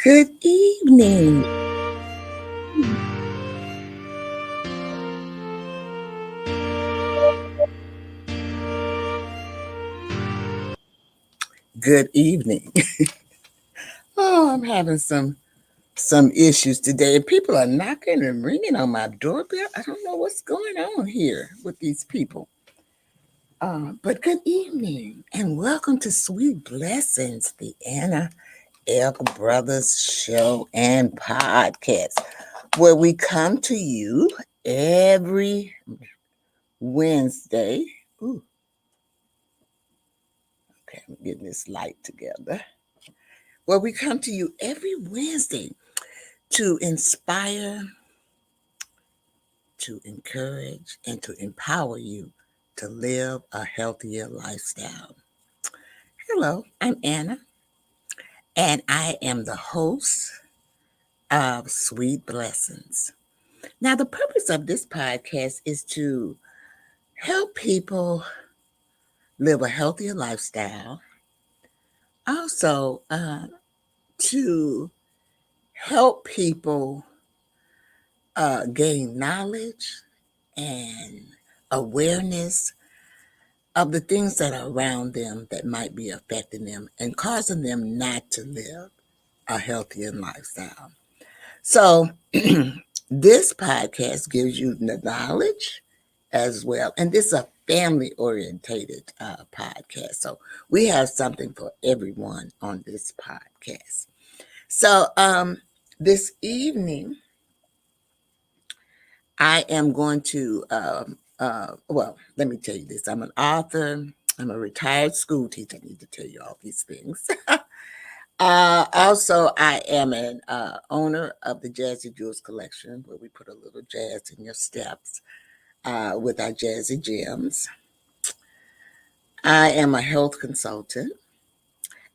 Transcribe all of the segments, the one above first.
Good evening. Good evening. Oh, I'm having some issues today. And people are knocking and ringing on my doorbell. I don't know what's going on here with these people. But good evening and welcome to Sweet Blessings, the Anna L. Brothers Show and Podcast, where we come to you every Wednesday. Ooh, okay, I'm getting this light together. Where we come to you every Wednesday to inspire, to encourage, and to empower you to live a healthier lifestyle. Hello, I'm Anna, and I am the host of Sweet Blessings. Now, the purpose of this podcast is to help people live a healthier lifestyle, also to help people gain knowledge and awareness of the things that are around them that might be affecting them and causing them not to live a healthier lifestyle. So, this podcast gives you the knowledge as well. And this is a family orientated podcast. So, we have something for everyone on this podcast. So, this evening, I am going to, well, let me tell you this. I'm an author. I'm a retired school teacher. I need to tell you all these things. Also, I am an owner of the Jazzy Jewels Collection, where we put a little jazz in your steps with our Jazzy Gems. I am a health consultant,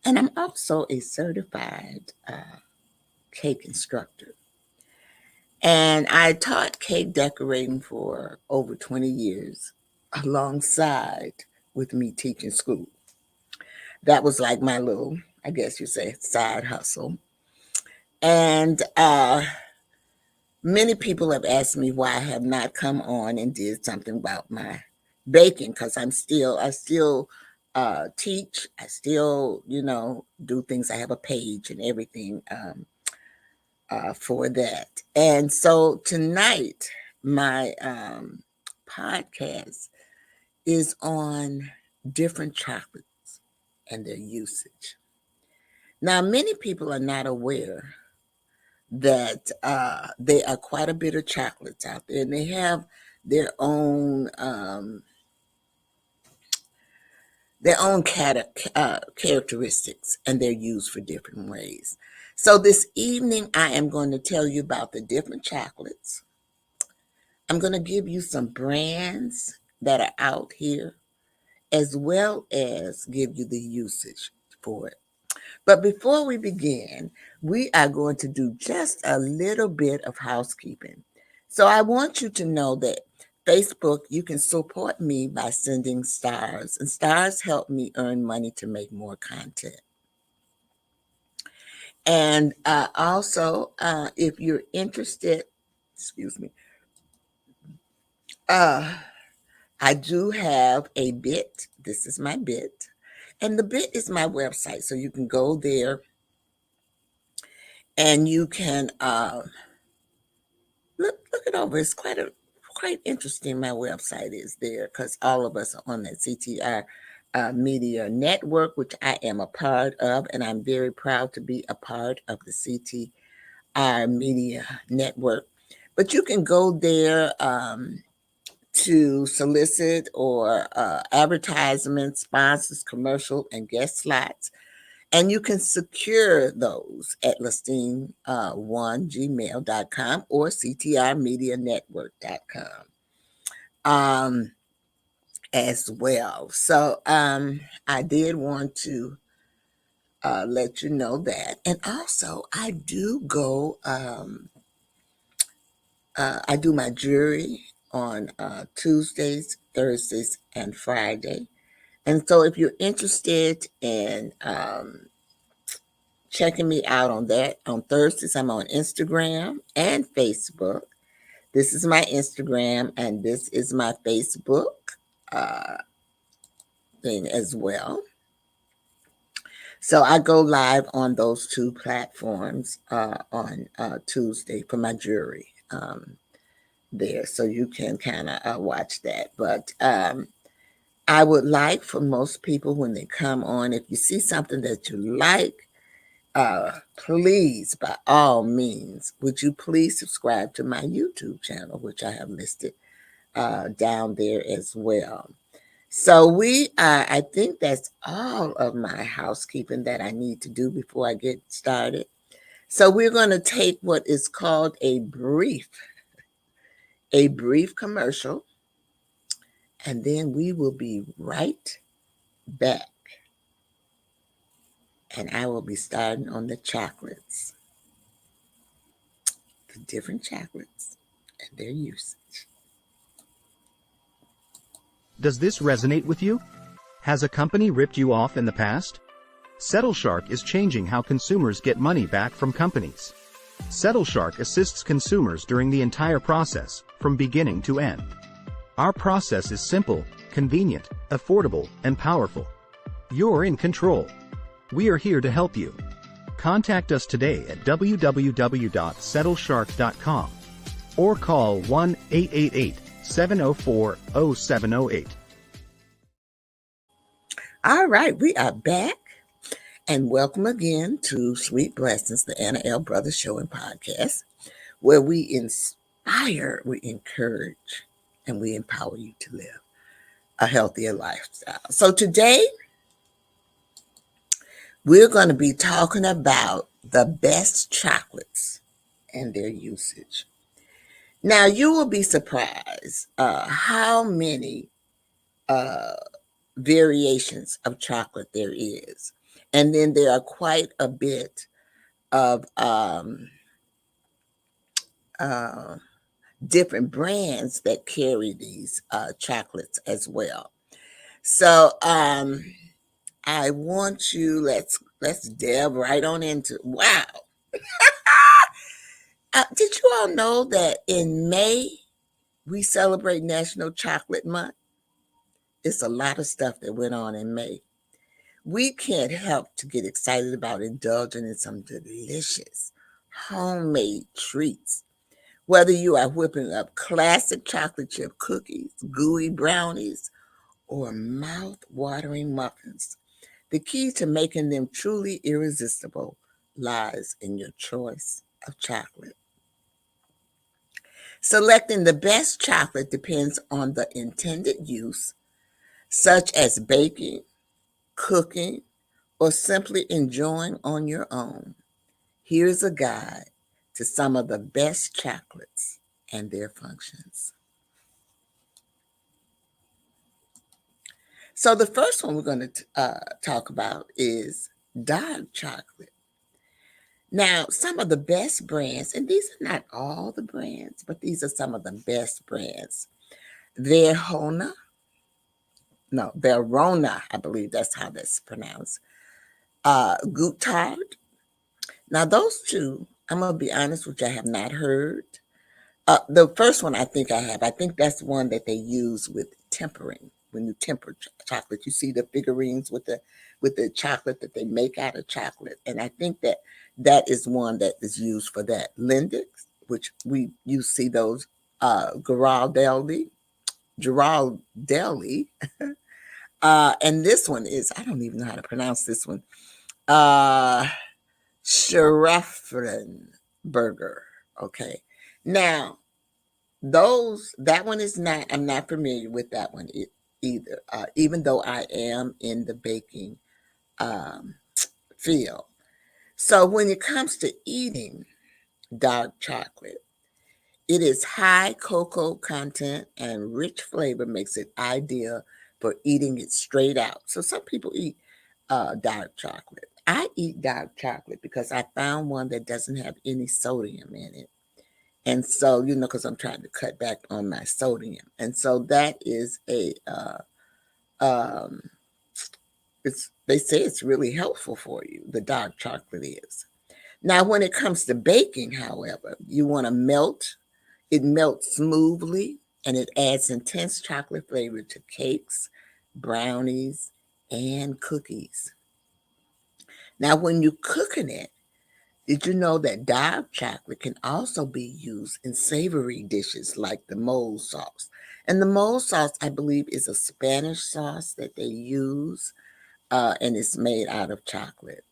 and I'm also a certified cake instructor. And I taught cake decorating for over 20 years alongside with me teaching school. That was like my little, I guess you say, side hustle. And many people have asked me why I have not come on and did something about my baking because I still teach. I still, do things. I have a page and everything for that. And so tonight, my podcast is on different chocolates and their usage. Now, many people are not aware that there are quite a bit of chocolates out there, and they have their own characteristics, and they're used for different ways. So this evening, I am going to tell you about the different chocolates. I'm going to give you some brands that are out here, as well as give you the usage for it. But before we begin, we are going to do just a little bit of housekeeping. So I want you to know that Facebook, you can support me by sending stars, and stars help me earn money to make more content. And also, if you're interested, excuse me, uh, I do have a bit. This is my bit. And the bit is my website. So you can go there and you can look it over. It's quite interesting. My website is there because all of us are on that CTR Media Network, which I am a part of, and I'm very proud to be a part of the CTR Media Network. But you can go there to solicit or advertisements, sponsors, commercial, and guest slots. And you can secure those at listing1gmail.com or ctrmedianetwork.com as well. So I did want to let you know that. And also, I do go, I do my jury on Tuesdays, Thursdays, and Friday. And so if you're interested in checking me out on that. On Thursdays, I'm on Instagram and Facebook. This is my Instagram, and this is my Facebook uh, thing as well. So I go live on those two platforms on Tuesday for my jury there. So you can kind of watch that. But I would like for most people when they come on, if you see something that you like, please, by all means, would you please subscribe to my YouTube channel, which I have listed down there as well. So I think that's all of my housekeeping that I need to do before I get started. So we're going to take what is called a brief commercial, and then we will be right back. And I will be starting on the chocolates, the different chocolates and their usage. Does this resonate with you? Has a company ripped you off in the past? SettleShark is changing how consumers get money back from companies. SettleShark assists consumers during the entire process, from beginning to end. Our process is simple, convenient, affordable, and powerful. You're in control. We are here to help you. Contact us today at www.settleshark.com or call 1-888-704-0708. All right, we are back, and welcome again to Sweet Blessings, the Anna L. Brothers Show and Podcast, where we inspire, we encourage, and we empower you to live a healthier lifestyle. So today, we're going to be talking about the best chocolates and their usage. Now, you will be surprised how many variations of chocolate there is. And then there are quite a bit of different brands that carry these chocolates as well. So I want you, let's delve right on into, wow. Did you all know that in May, we celebrate National Chocolate Month? It's a lot of stuff that went on in May. We can't help to get excited about indulging in some delicious homemade treats. Whether you are whipping up classic chocolate chip cookies, gooey brownies, or mouth-watering muffins, the key to making them truly irresistible lies in your choice of chocolate. Selecting the best chocolate depends on the intended use, such as baking, cooking, or simply enjoying on your own. Here's a guide to some of the best chocolates and their functions. So the first one we're going to talk about is dark chocolate. Now, some of the best brands, and these are not all the brands, but these are some of the best brands. Verona, I believe that's how that's pronounced. Gutard. Now, those two, I'm going to be honest with you, I have not heard. The first one I think that's one that they use with tempering. When you temper chocolate, you see the figurines with the chocolate that they make out of chocolate. And I think that is one that is used for that. Lindex, which you see those Giraldelli. And this one is, I don't even know how to pronounce this one. Schraffenberger. Okay. Now, that one is not, I'm not familiar with that one either, even though I am in the baking field. So when it comes to eating dark chocolate, it is high cocoa content and rich flavor makes it ideal for eating it straight out. So some people eat dark chocolate. I eat dark chocolate because I found one that doesn't have any sodium in it. And so, because I'm trying to cut back on my sodium. And so that is it's they say it's really helpful for you. The dark chocolate is. Now, when it comes to baking, however, you want to melt. It melts smoothly and it adds intense chocolate flavor to cakes, brownies, and cookies. Now, when you're cooking it, did you know that dark chocolate can also be used in savory dishes like the mole sauce? And the mole sauce, I believe, is a Spanish sauce that they use, and it's made out of chocolate.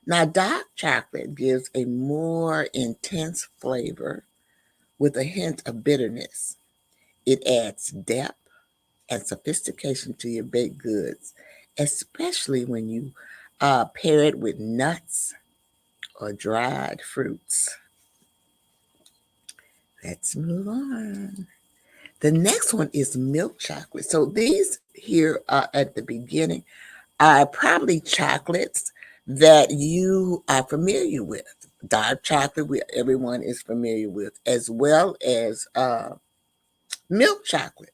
Now, dark chocolate gives a more intense flavor with a hint of bitterness. It adds depth and sophistication to your baked goods, especially when you pair it with nuts or dried fruits. Let's move on. The next one is milk chocolate. So these here at the beginning are probably chocolates that you are familiar with. Dark chocolate, everyone is familiar with, as well as milk chocolate.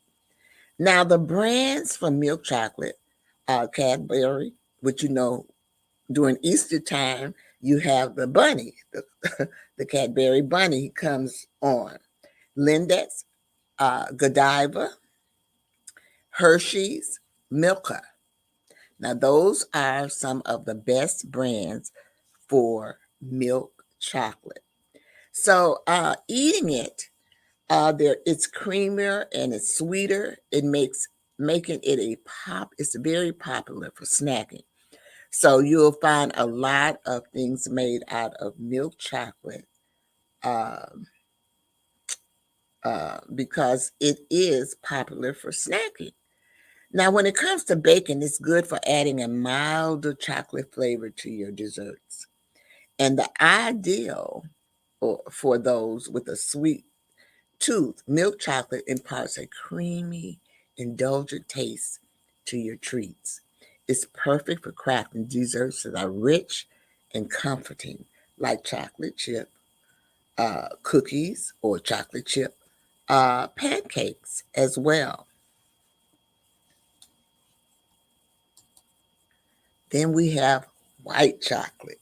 Now, the brands for milk chocolate are Cadbury, which you know during Easter time, you have the bunny, the Cadbury bunny comes on. Lindex, Godiva, Hershey's, Milka. Now, those are some of the best brands for milk chocolate. So, eating it, it's creamier and it's sweeter. It makes making it a pop. It's very popular for snacking. So you'll find a lot of things made out of milk chocolate um, because it is popular for snacking. Now, when it comes to baking, it's good for adding a milder chocolate flavor to your desserts. And the ideal for those with a sweet tooth, milk chocolate imparts a creamy, indulgent taste to your treats. It's perfect for crafting desserts that are rich and comforting, like chocolate chip cookies or chocolate chip pancakes as well. Then we have white chocolate.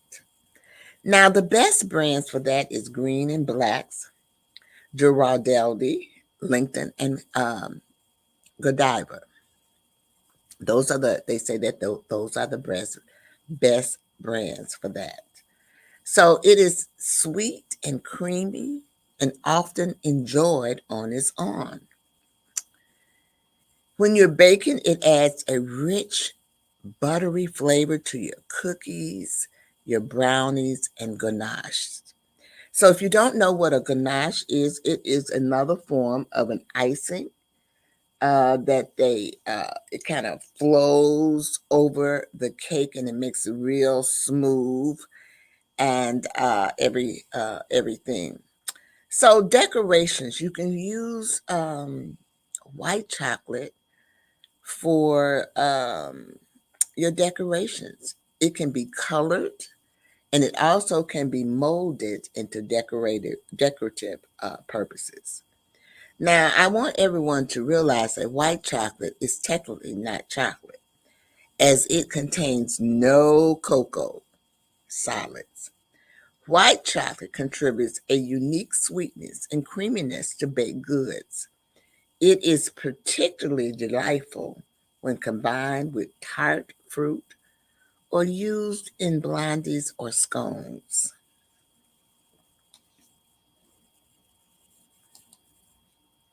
Now, the best brands for that is Green and Blacks, Girardelli, Lincoln, and Godiva. They say that those are the best brands for that. So it is sweet and creamy and often enjoyed on its own. When you're baking, it adds a rich, buttery flavor to your cookies, your brownies, and ganaches. So if you don't know what a ganache is, it is another form of an icing that it kind of flows over the cake and it makes it real smooth and everything. So decorations, you can use white chocolate for your decorations. It can be colored and it also can be molded into decorative purposes. Now, I want everyone to realize that white chocolate is technically not chocolate, as it contains no cocoa solids. White chocolate contributes a unique sweetness and creaminess to baked goods. It is particularly delightful when combined with tart fruit or used in blondies or scones.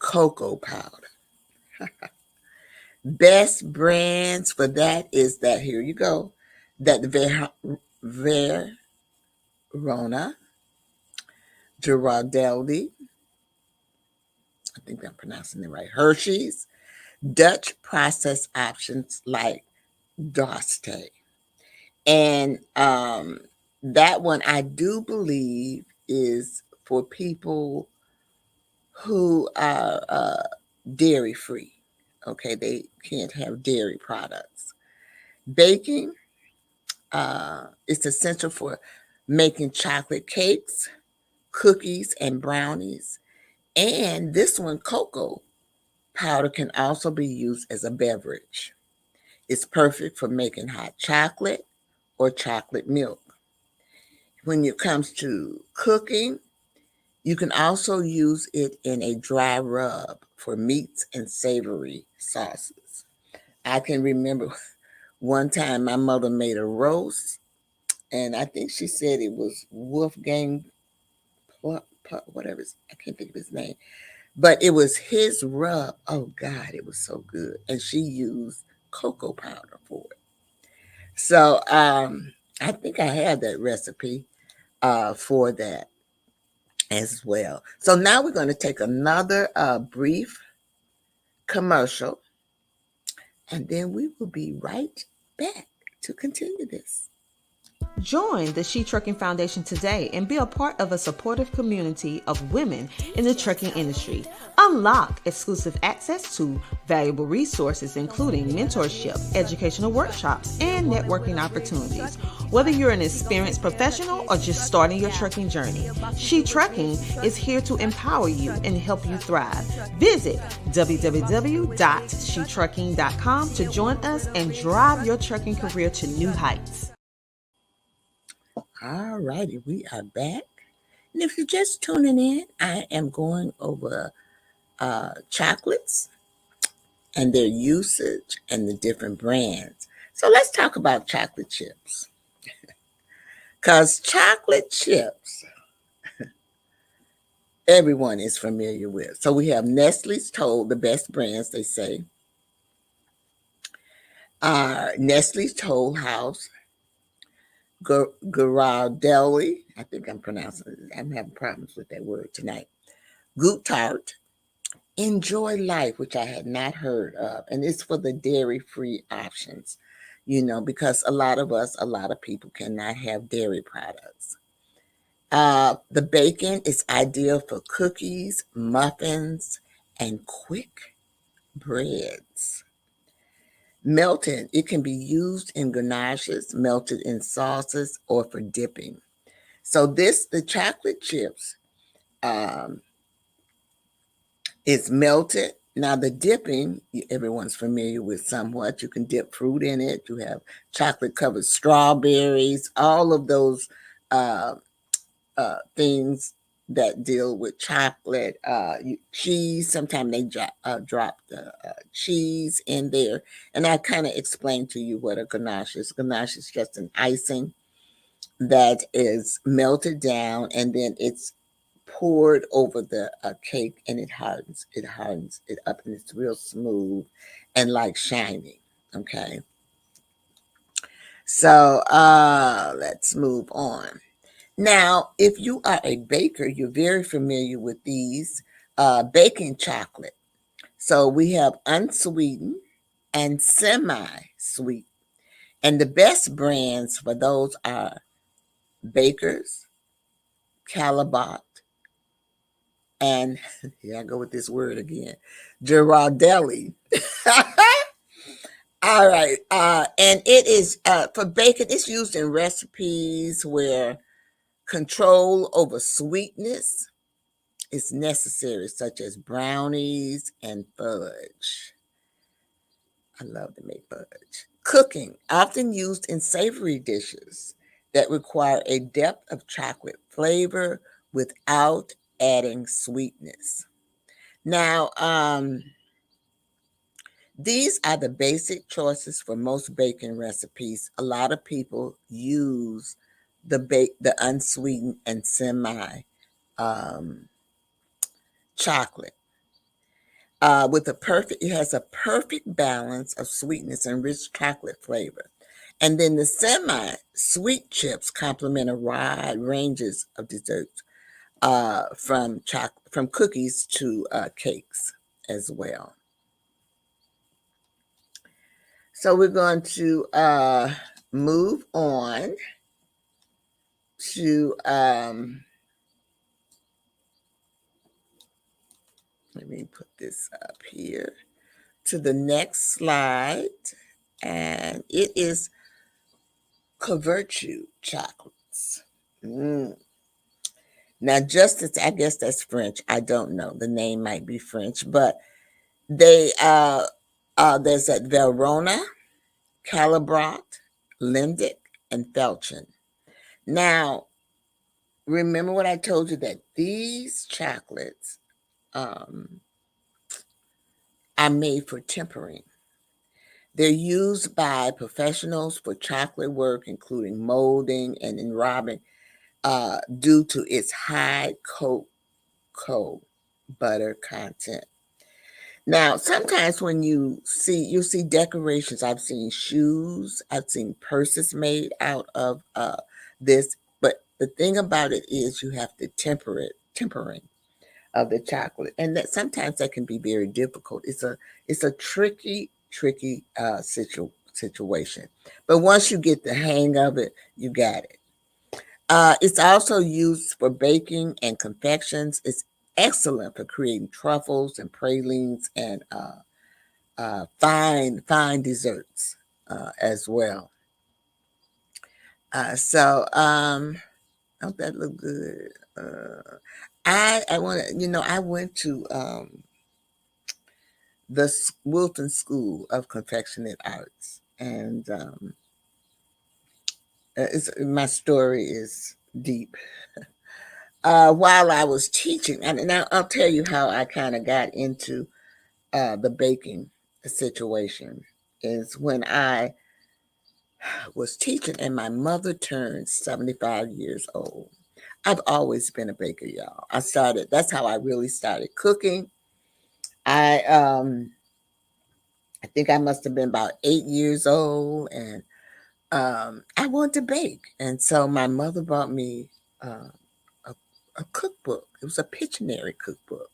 Cocoa powder. Best brands for that is that, here you go, that Verona, Girardelli, I think I'm pronouncing it right, Hershey's, Dutch process options like Doste. And that one I do believe is for people who are dairy free. Okay, they can't have dairy products. Baking is essential for making chocolate cakes, cookies, and brownies. And this one, cocoa powder, can also be used as a beverage. It's perfect for making hot chocolate or chocolate milk. When it comes to cooking, you can also use it in a dry rub for meats and savory sauces. I can remember one time my mother made a roast, and I think she said it was Wolfgang, whatever, I can't think of his name, but it was his rub. Oh God, it was so good. And she used cocoa powder for it. So I think I had that recipe for that as well. So now we're going to take another brief commercial, and then we will be right back to continue this. Join the She Trucking Foundation today and be a part of a supportive community of women in the trucking industry. Unlock exclusive access to valuable resources, including mentorship, educational workshops, and networking opportunities. Whether you're an experienced professional or just starting your trucking journey, She Trucking is here to empower you and help you thrive. Visit www.shetrucking.com to join us and drive your trucking career to new heights. All righty, we are back. And if you're just tuning in, I am going over chocolates and their usage and the different brands. So let's talk about chocolate chips. Because chocolate chips, everyone is familiar with. So we have Nestle's Toll, the best brands, they say. Nestle's Toll House, Ghirardelli, I think I'm pronouncing it. I'm having problems with that word tonight. Goot Tart, Enjoy Life, which I had not heard of, and it's for the dairy-free options, because a lot of people cannot have dairy products. The bacon is ideal for cookies, muffins, and quick breads. Melted, it can be used in ganaches, melted in sauces, or for dipping. So the chocolate chips is melted. Now the dipping, everyone's familiar with somewhat. You can dip fruit in it. You have chocolate covered strawberries, all of those things that deal with chocolate, cheese. Sometimes they drop the cheese in there. And I kind of explained to you what a ganache is. Ganache is just an icing that is melted down, and then it's poured over the cake, and it hardens it up, and it's real smooth and like shiny. Okay. So let's move on. Now, if you are a baker, you're very familiar with these baking chocolate. So we have unsweetened and semi-sweet. And the best brands for those are Baker's, Callebaut, and here I go with this word again, Ghirardelli. All right. And it is for bacon, it's used in recipes where control over sweetness is necessary, such as brownies and fudge. I love to make fudge. Cooking, often used in savory dishes that require a depth of chocolate flavor without adding sweetness. Now, these are the basic choices for most baking recipes. A lot of people use the unsweetened and semi chocolate. It has a perfect balance of sweetness and rich chocolate flavor. And then the semi-sweet chips complement a wide ranges of desserts, from cookies to cakes as well. So we're going to move on to let me put this up here to the next slide, and it is Couverture chocolates. Now, I guess that's French. I don't know. The name might be French, but they there's at Verona Calibrot, Lindick, and Felchin. Now, remember what I told you that these chocolates are made for tempering. They're used by professionals for chocolate work, including molding and enrobing, due to its high cocoa butter content. Now, sometimes when you'll see decorations. I've seen shoes, I've seen purses made out of this. But the thing about it is you have to tempering of the chocolate, and that sometimes that can be very difficult. It's a tricky situation. But once you get the hang of it, you got it. It's also used for baking and confections. It's excellent for creating truffles and pralines and fine desserts as well. Don't that look good? I want to, I went to the Wilton School of Confectionate Arts, and my story is deep. While I was teaching, and I'll tell you how I kind of got into the baking situation, is when I was teaching and my mother turned 75 years old. I've always been a baker, y'all. That's how I really started cooking. I think I must have been about 8 years old, and I wanted to bake. And so my mother bought me a, a cookbook. It was a Pictionary cookbook.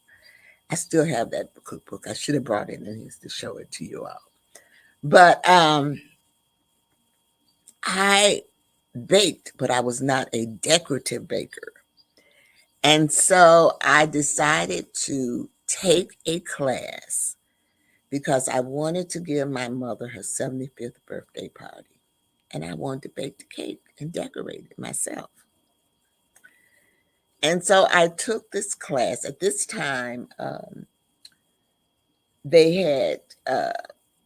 I still have that cookbook. I should have brought it in here to show it to you all. But I baked, but I was not a decorative baker. And so I decided to take a class because I wanted to give my mother her 75th birthday party. And I wanted to bake the cake and decorate it myself. And so I took this class. At this time, they had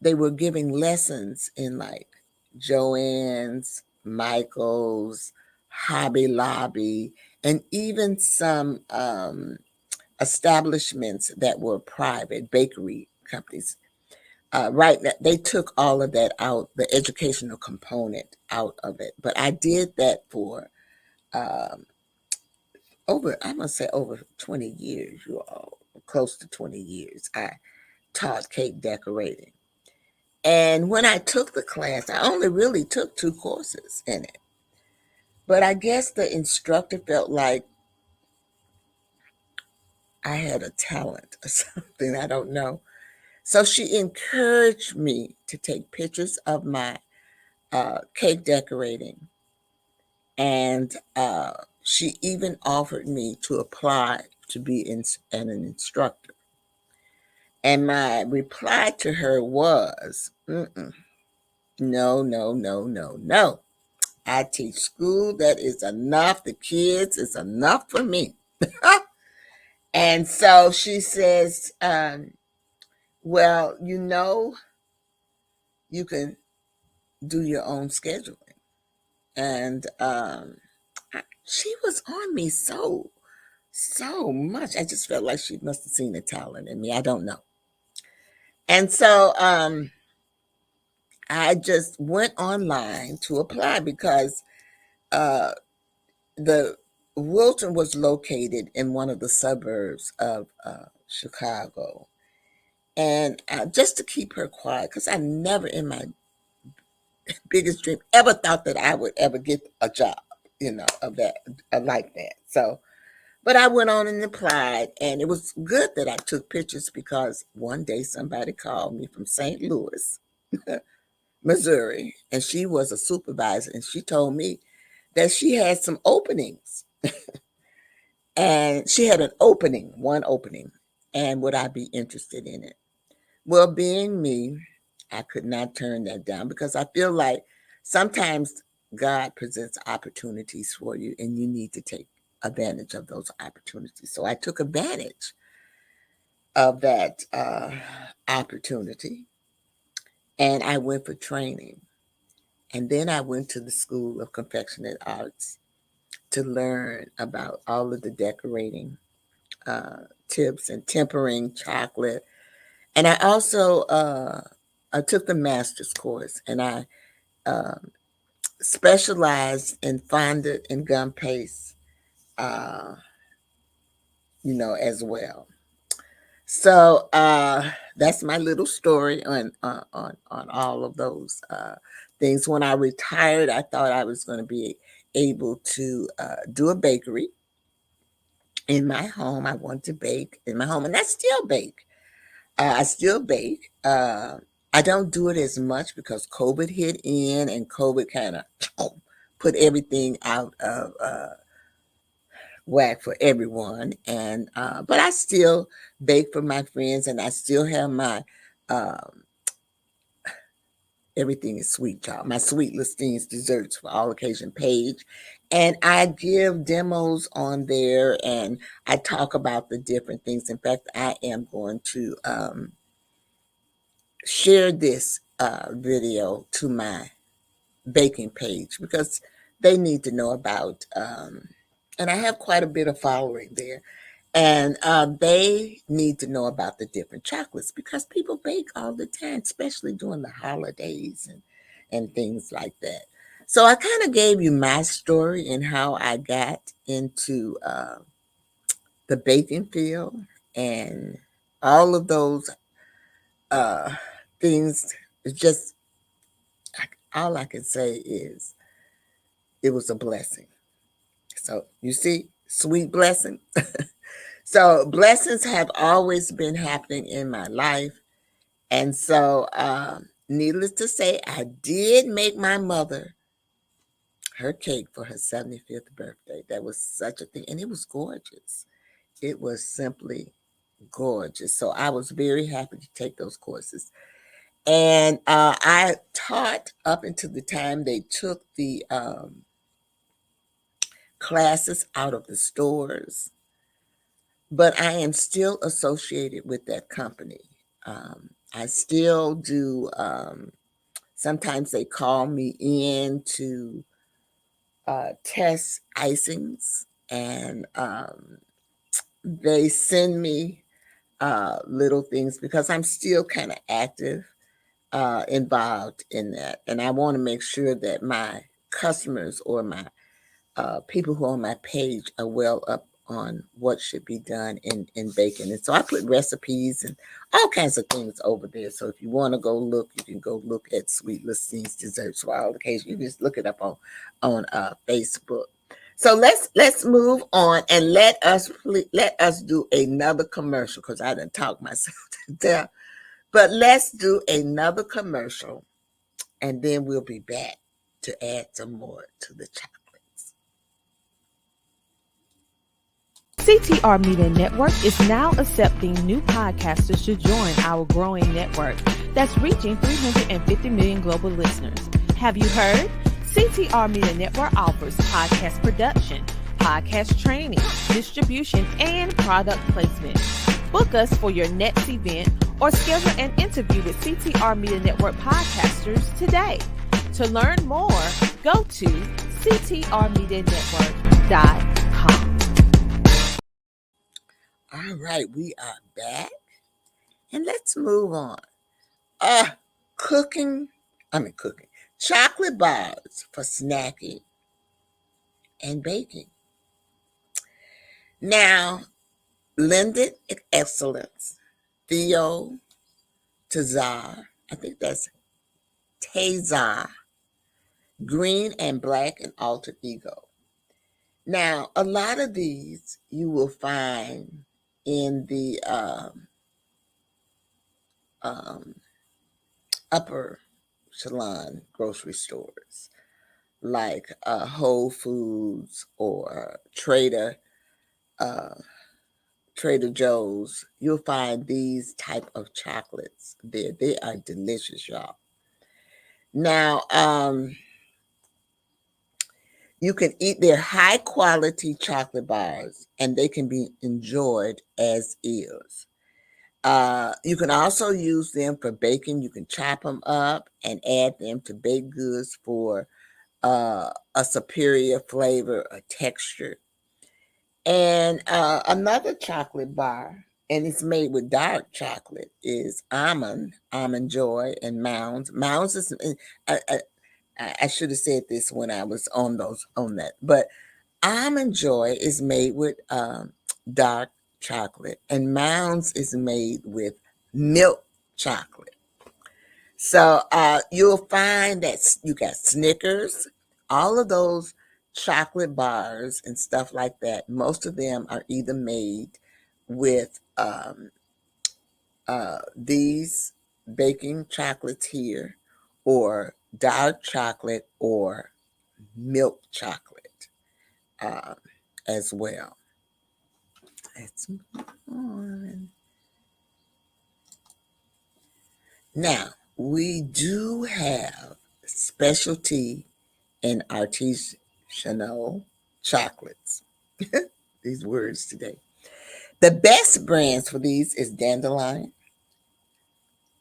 they were giving lessons in like Joann's, Michael's, Hobby Lobby, and even some establishments that were private bakery companies. Right, they took all of that out, the educational component out of it. But I did that for um, I must say, over 20 years, you all, close to 20 years. I taught cake decorating. And when I took the class, I only really took 2 courses in it. But I guess the instructor felt like I had a talent or something. I don't know. So she encouraged me to take pictures of my cake decorating. And she even offered me to apply to be an instructor. And my reply to her was, "Mm-mm, no, no, no, no, no. I teach school. That is enough. The kids is enough for me." And so she says, well, you can do your own scheduling. And she was on me so much. I just felt like she must have seen the talent in me. I don't know. And so I just went online to apply because uh, the Wilton was located in one of the suburbs of Chicago. And just to keep her quiet, because I never in my biggest dream ever thought that I would ever get a job, of that, like that. So, but I went on and applied, and it was good that I took pictures because one day somebody called me from St. Louis, Missouri, and she was a supervisor, and she told me that she had some openings, and she had one opening, and would I be interested in it? Well, being me, I could not turn that down because I feel like sometimes God presents opportunities for you and you need to take advantage of those opportunities. So I took advantage of that opportunity and I went for training. And then I went to the School of Confectionate Arts to learn about all of the decorating tips and tempering chocolate. And I also I took the master's course, and I specialized in fondant and gum paste, uh, as well. So that's my little story on all of those things. When I retired, I thought I was going to be able to do a bakery in my home. I want to bake in my home, and I still bake. I still bake. I don't do it as much because COVID hit in, and COVID kind of put everything out of whack for everyone. And but I still bake for my friends, and I still have my um, everything is sweet, y'all. My Sweet Listene's Desserts for All Occasion page. And I give demos on there, and I talk about the different things. In fact, I am going to share this video to my baking page because they need to know about, and I have quite a bit of following there. And they need to know about the different chocolates because people bake all the time, especially during the holidays and things like that. So I kind of gave you my story and how I got into the baking field and all of those uh, things. It's just all I can say is it was a blessing. So you see, sweet blessing. So blessings have always been happening in my life. And so, needless to say, I did make my mother her cake for her 75th birthday. That was such a thing. And it was gorgeous. It was simply gorgeous. So I was very happy to take those courses. And I taught up until the time they took the classes out of the stores. But I am still associated with that company. I still do. Sometimes they call me in to test icings, and they send me little things because I'm still kind of active, involved in that, and I want to make sure that my customers or my people who are on my page are well up on what should be done in baking. And so I put recipes and all kinds of things over there. So if you want to go look, you can go look at Sweet Listene's Desserts for All Occasions. You can just look it up on Facebook. So let's move on and let us do another commercial because I didn't talk myself to death. But let's do another commercial, and then we'll be back to add some more to the chocolates. CTR Media Network is now accepting new podcasters to join our growing network that's reaching 350 million global listeners. Have you heard? CTR Media Network offers podcast production, podcast training, distribution, and product placement. Book us for your next event or schedule an interview with CTR Media Network podcasters today. To learn more, go to ctrmedianetwork.com. All right, we are back, and let's move on. Cooking, chocolate bars for snacking and baking. Now, Blended Excellence, Theo Tazar, I think that's Tazar, Green and Black and Alter Ego. Now, a lot of these you will find in the upper echelon grocery stores like Whole Foods or Trader Joe's. You'll find these type of chocolates there. They are delicious, y'all. Now, you can eat their high quality chocolate bars, and they can be enjoyed as is. You can also use them for baking. You can chop them up and add them to baked goods for a superior flavor or texture. And another chocolate bar, and it's made with dark chocolate, is Almond Joy, and Mounds. Mounds is I, I, I should have said this when I was on that, but Almond Joy is made with dark chocolate, and Mounds is made with milk chocolate. So you'll find that you got Snickers, all of those chocolate bars and stuff like that. Most of them are either made with these baking chocolates here, or dark chocolate, or milk chocolate uh, as well. Let's move on. Now, we do have specialty and artisanal chocolates. These words today. The best brands for these is Dandelion,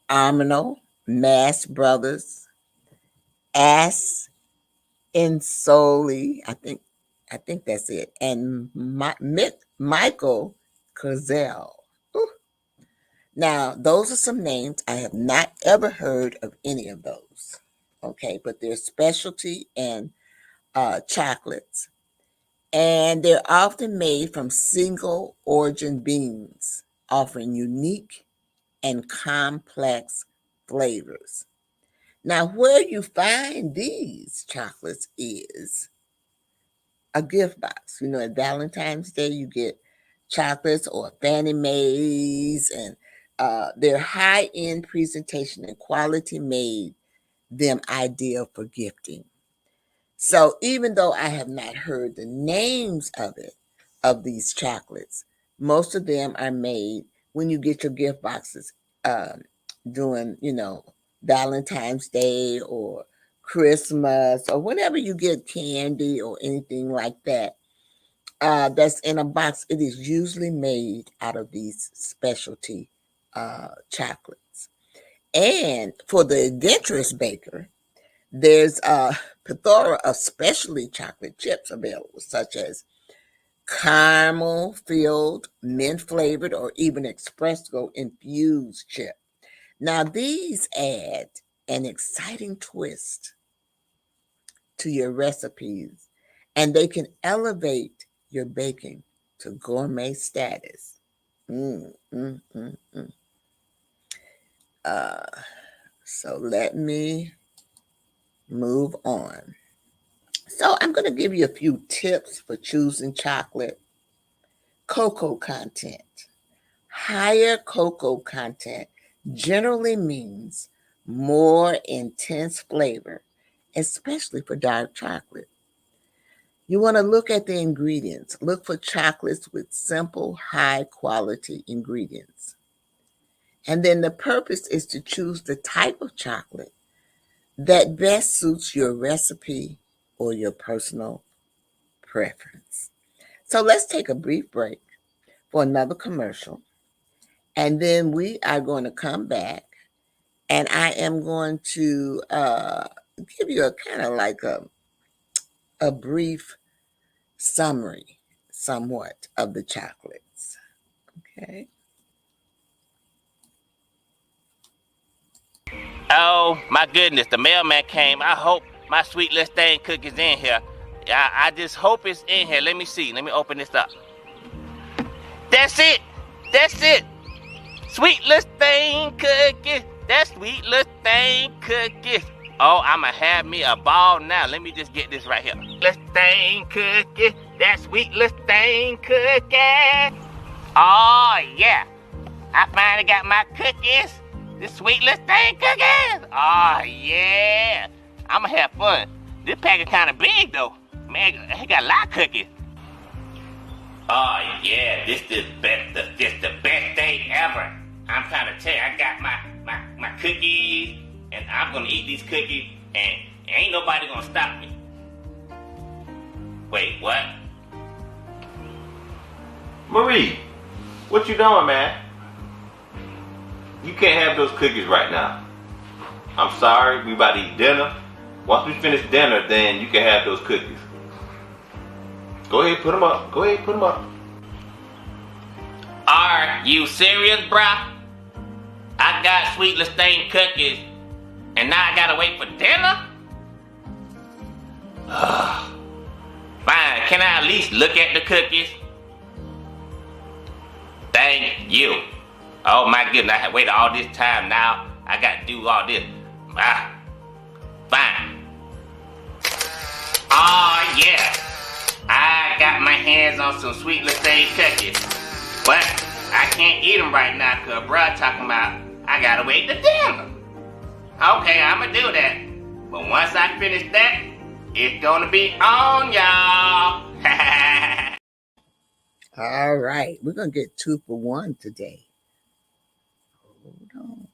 Armino, Mass Brothers, Ass Insoli, I think that's it, and Michael Kozel. Now, those are some names. I have not ever heard of any of those. Okay, but they're specialty and chocolates. And they're often made from single origin beans, offering unique and complex flavors. Now, where you find these chocolates is a gift box. You know, at Valentine's Day, you get chocolates or Fannie Mae's, and their high end presentation and quality made them ideal for gifting. So, even though I have not heard the names of these chocolates, most of them are made when you get your gift boxes during, Valentine's Day or Christmas, or whenever you get candy or anything like that. That's in a box. It is usually made out of these specialty chocolates. And for the adventurous baker, there's a plethora of specialty chocolate chips available, such as caramel filled, mint flavored, or even espresso infused chip. Now, these add an exciting twist to your recipes, and they can elevate your baking to gourmet status. Mm, mm, mm, mm. So let me move on. So I'm going to give you a few tips for choosing chocolate. Cocoa content. Higher cocoa content generally means more intense flavor, especially for dark chocolate. You want to look at the ingredients. Look for chocolates with simple, high quality ingredients. And then the purpose is to choose the type of chocolate that best suits your recipe or your personal preference. So let's take a brief break for another commercial. And then we are going to come back, and I am going to give you a kind of like a brief summary, somewhat, of the chocolates. Okay. Oh my goodness, the mailman came. I hope my sweet little thing cookie's in here. I just hope it's in here. Let me see. Let me open this up. That's it. That's it. Sweet little thing cookie. That sweet little thing cookie. Oh, I'ma have me a ball now. Let me just get this right here. Little thing cookie. That sweet little thing cookie. Oh yeah. I finally got my cookies. This sweet little thing cookies. Oh yeah. I'ma have fun. This package kinda big though. Man, it got a lot of cookies. Oh yeah, this the best day ever. I'm trying to tell you, I got my cookies, and I'm gonna eat these cookies, and ain't nobody gonna stop me. Wait, what? Marie, what you doing, man? You can't have those cookies right now. I'm sorry, we about to eat dinner. Once we finish dinner, then you can have those cookies. Go ahead, put them up. Go ahead, put them up. Are you serious, bruh? I got sweet Listerine cookies, and now I gotta wait for dinner? Fine, can I at least look at the cookies? Thank you. Oh my goodness, I have waited all this time now. I gotta do all this. Fine. Oh yeah. I got my hands on some sweet Listerine cookies. But I can't eat them right now because bruh talking about I gotta wait to dinner. Okay, I'ma do that. But once I finish that, it's gonna be on, y'all. All right, we're gonna get 2 for 1 today. Hold on.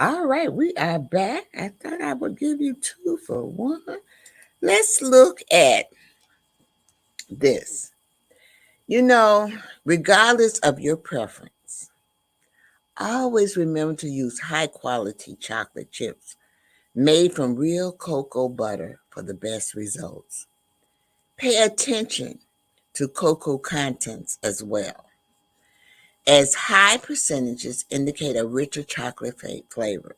All right, we are back. I thought I would give you 2 for 1. Let's look at this. You know, regardless of your preference, always remember to use high quality chocolate chips made from real cocoa butter for the best results. Pay attention to cocoa contents as well, as high percentages indicate a richer chocolate flavor.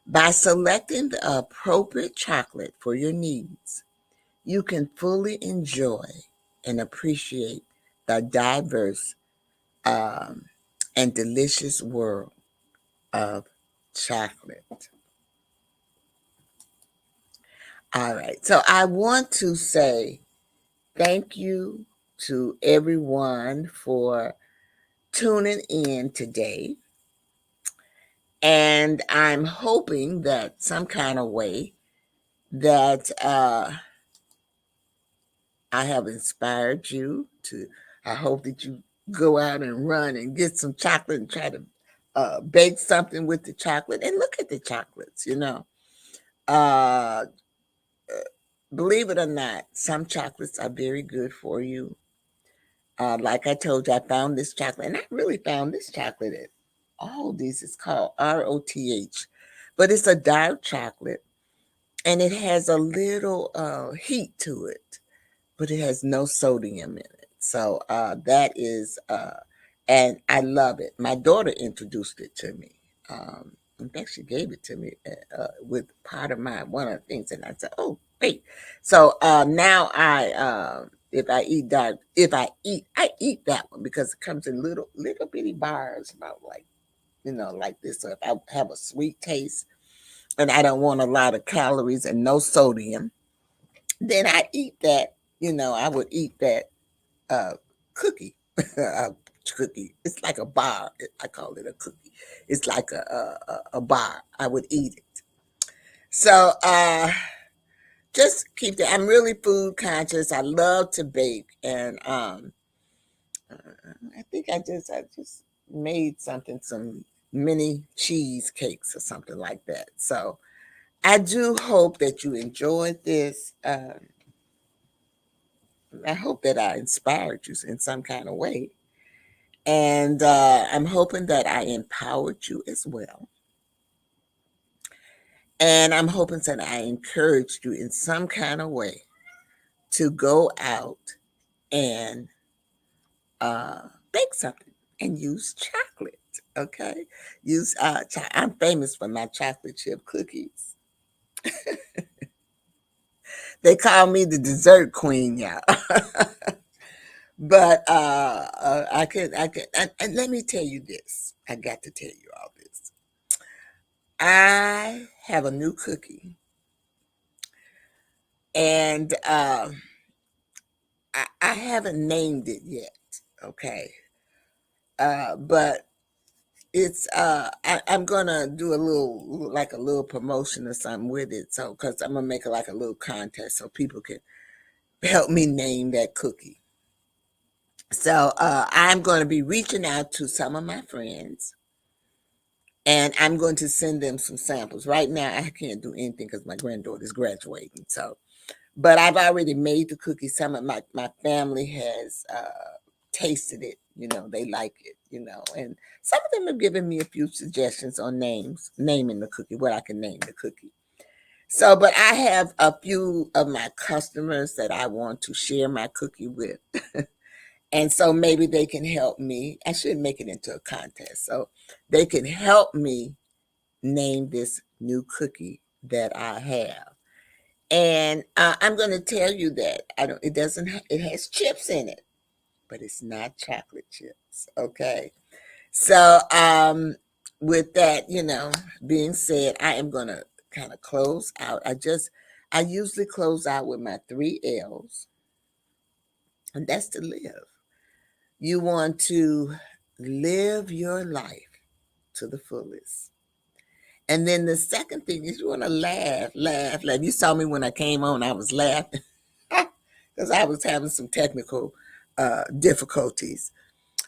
By selecting the appropriate chocolate for your needs, you can fully enjoy and appreciate the diverse and delicious world of chocolate. All right, so I want to say thank you to everyone for tuning in today. And I'm hoping that some kind of way that I have inspired you to. I hope that you go out and run and get some chocolate and try to bake something with the chocolate and look at the chocolates, you know. Uh, believe it or not, some chocolates are very good for you. Like I told you, I found this chocolate, and I really found this chocolate at Aldi's. It's called ROTH, but it's a dark chocolate, and it has a little heat to it, but it has no sodium in it. So that is, and I love it. My daughter introduced it to me. In fact, she gave it to me with part of one of the things, and I said, "Oh, wait." So now I eat that one because it comes in little bitty bars, about like like this. So if I have a sweet taste and I don't want a lot of calories and no sodium, then I eat that. I would eat that cookie. Cookie. It's like a bar. I call it a cookie. It's like a bar. I would eat it. So just keep that. I'm really food conscious. I love to bake, and I think I just made some mini cheesecakes or something like that. So I do hope that you enjoyed this. I hope that I inspired you in some kind of way. And I'm hoping that I empowered you as well. And I'm hoping that I encouraged you in some kind of way to go out and bake something and use chocolate. Okay, I'm famous for my chocolate chip cookies. They call me the dessert queen, y'all. But and let me tell you this. I got to tell you all this. I have a new cookie, and I haven't named it yet. Okay, but I'm gonna do a little promotion or something with it. So, because I'm gonna make it like a little contest so people can help me name that cookie. So, I'm going to be reaching out to some of my friends, and I'm going to send them some samples. Right now, I can't do anything because my granddaughter's graduating. So, but I've already made the cookie. Some of my family has tasted it. They like it. And some of them have given me a few suggestions on naming the cookie, what I can name the cookie. So, but I have a few of my customers that I want to share my cookie with. And so maybe they can help me. I should make it into a contest. So they can help me name this new cookie that I have. And I'm going to tell you that it has chips in it, but it's not chocolate chips. Okay. So, with that, being said, I am going to kind of close out. I usually close out with my 3 L's, and that's to live. You want to live your life to the fullest. And then the second thing is you want to laugh, laugh, laugh. You saw me when I came on, I was laughing because I was having some technical difficulties,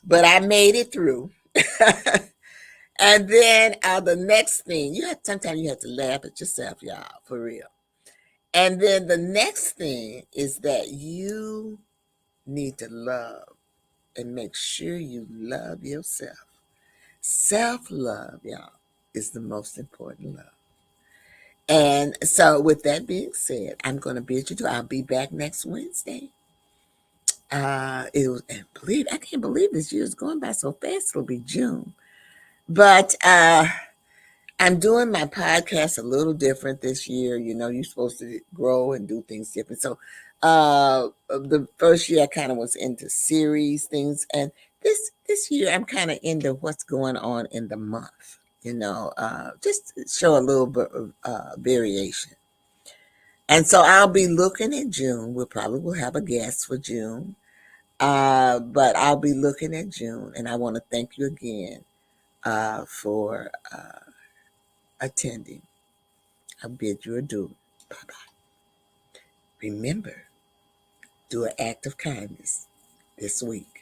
but I made it through. And then the next thing, sometimes you have to laugh at yourself, y'all, for real. And then the next thing is that you need to love and make sure you love yourself. Self-love, y'all, is the most important love. And so with that being said, I'm going to bid you to, I'll be back next Wednesday. I can't believe this year is going by so fast. It'll be June. But I'm doing my podcast a little different this year. You're supposed to grow and do things different. So the first year I kind of was into series things, and this year I'm kind of into what's going on in the month. Just to show a little bit of variation. And so I'll be looking at June. Will have a guest for June. But I'll be looking at June, and I want to thank you again for attending. I bid you adieu. Bye-bye. Remember, do an act of kindness this week.